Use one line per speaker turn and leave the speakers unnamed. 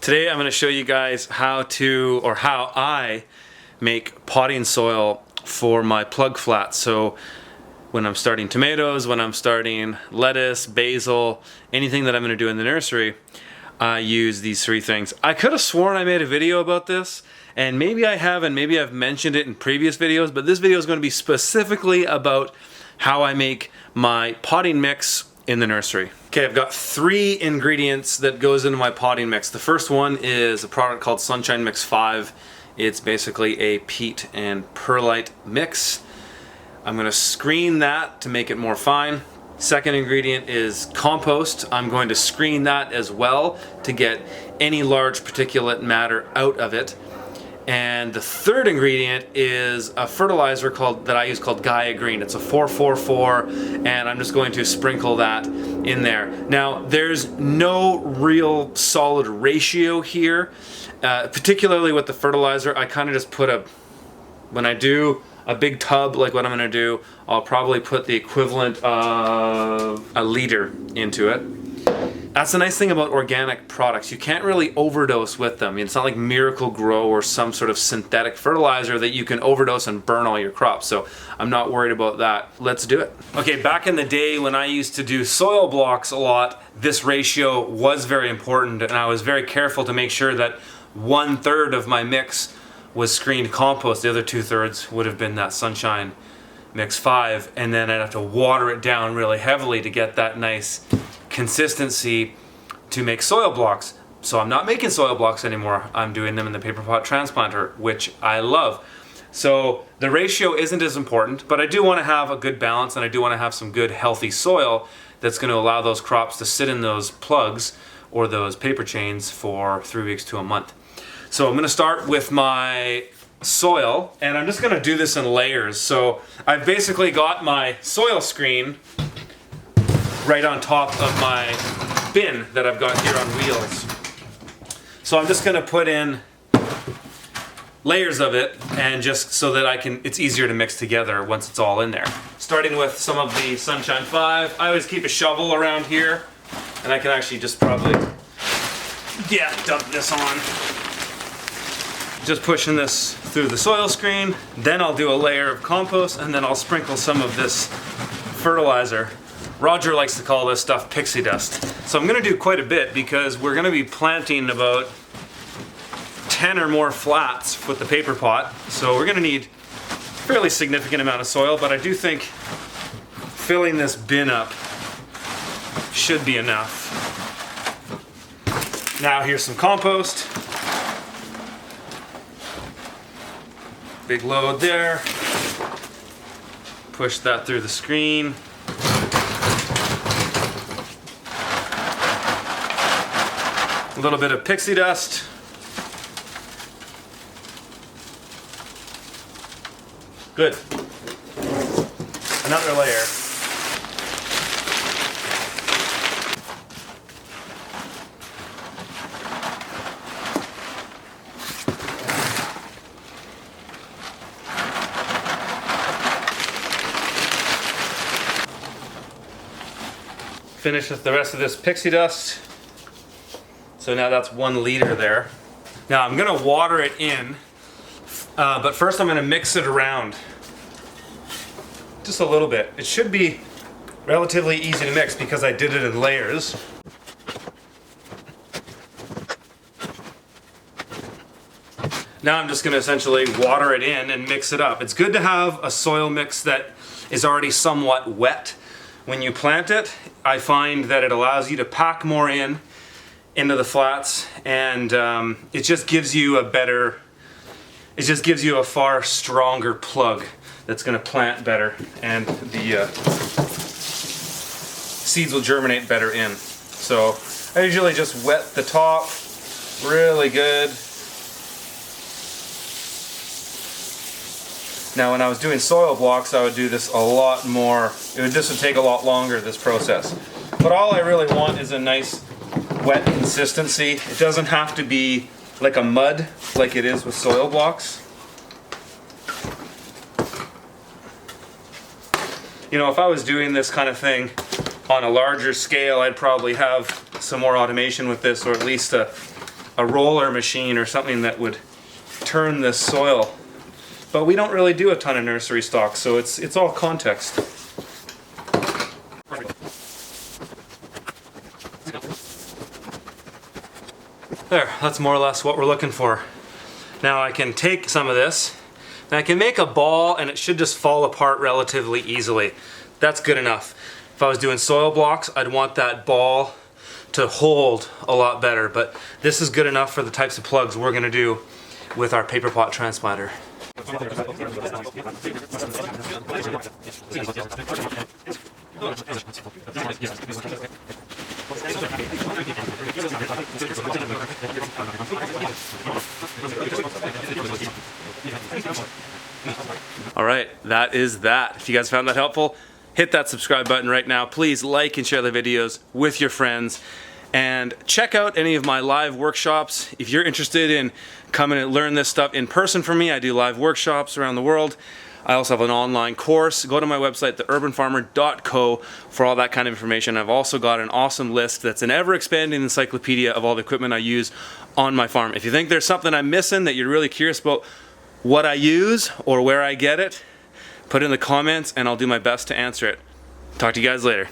Today I'm going to show you guys how I make potting soil for my plug flats. So when I'm starting tomatoes, when I'm starting lettuce, basil, anything that I'm going to do in the nursery, I use these three things. I could have sworn I made a video about this, and maybe I have, and maybe I've mentioned it in previous videos, but this video is going to be specifically about how I make my potting mix in the nursery. Okay, I've got three ingredients that goes into my potting mix. The first one is a product called Sunshine Mix 5. It's basically a peat and perlite mix. I'm going to screen that to make it more fine. Second ingredient is compost. I'm going to screen that as well to get any large particulate matter out of it. And the third ingredient is a fertilizer that I use called Gaia Green. It's a 4-4-4, and I'm just going to sprinkle that in there. Now, there's no real solid ratio here, particularly with the fertilizer. I kind of just put when I do a big tub like what I'm going to do, I'll probably put the equivalent of a liter into it. That's the nice thing about organic products. You can't really overdose with them. I mean, it's not like Miracle Grow or some sort of synthetic fertilizer that you can overdose and burn all your crops. So I'm not worried about that. Let's do it. Okay, back in the day when I used to do soil blocks a lot, this ratio was very important, and I was very careful to make sure that 1/3 of my mix was screened compost. The other 2/3 would have been that Sunshine Mix 5, and then I'd have to water it down really heavily to get that nice consistency to make soil blocks. So I'm not making soil blocks anymore. I'm doing them in the paper pot transplanter, which I love. So the ratio isn't as important, but I do want to have a good balance, and I do want to have some good healthy soil that's going to allow those crops to sit in those plugs or those paper chains for 3 weeks to a month. So I'm going to start with my soil, and I'm just going to do this in layers. So I've basically got my soil screen right on top of my bin that I've got here on wheels. So I'm just going to put in layers of it, and just so that it's easier to mix together once it's all in there. Starting with some of the Sunshine 5. I always keep a shovel around here, and I can actually just probably, dump this on. Just pushing this through the soil screen. Then I'll do a layer of compost, and then I'll sprinkle some of this fertilizer. Roger likes to call this stuff pixie dust. So I'm going to do quite a bit because we're going to be planting about 10 or more flats with the paper pot. So we're going to need a fairly significant amount of soil, but I do think filling this bin up should be enough. Now here's some compost. Big load there. Push that through the screen. A little bit of pixie dust. Good. Another layer. Finish with the rest of this pixie dust. So now that's 1 liter there. Now I'm gonna water it in, but first I'm gonna mix it around. Just a little bit. It should be relatively easy to mix because I did it in layers. Now I'm just gonna essentially water it in and mix it up. It's good to have a soil mix that is already somewhat wet. When you plant it, I find that it allows you to pack more into the flats, and it just gives you a far stronger plug that's going to plant better, and the seeds will germinate better in. So I usually just wet the top really good. Now when I was doing soil blocks, I would do this a lot more. This would take a lot longer, this process. But all I really want is a nice wet consistency. It doesn't have to be like a mud like it is with soil blocks. You know, if I was doing this kind of thing on a larger scale, I'd probably have some more automation with this, or at least a a roller machine or something that would turn this soil. But we don't really do a ton of nursery stock, so it's all context. There, that's more or less what we're looking for. Now I can take some of this, and I can make a ball, and it should just fall apart relatively easily. That's good enough. If I was doing soil blocks, I'd want that ball to hold a lot better, but this is good enough for the types of plugs we're gonna do with our paper pot transplanter. All right, that is that. If you guys found that helpful, hit that subscribe button right now. Please like and share the videos with your friends, and check out any of my live workshops. If you're interested in coming and learn this stuff in person from me, I do live workshops around the world. I also have an online course. Go to my website, theurbanfarmer.co, for all that kind of information. I've also got an awesome list that's an ever-expanding encyclopedia of all the equipment I use on my farm. If you think there's something I'm missing that you're really curious about what I use or where I get it, put it in the comments and I'll do my best to answer it. Talk to you guys later.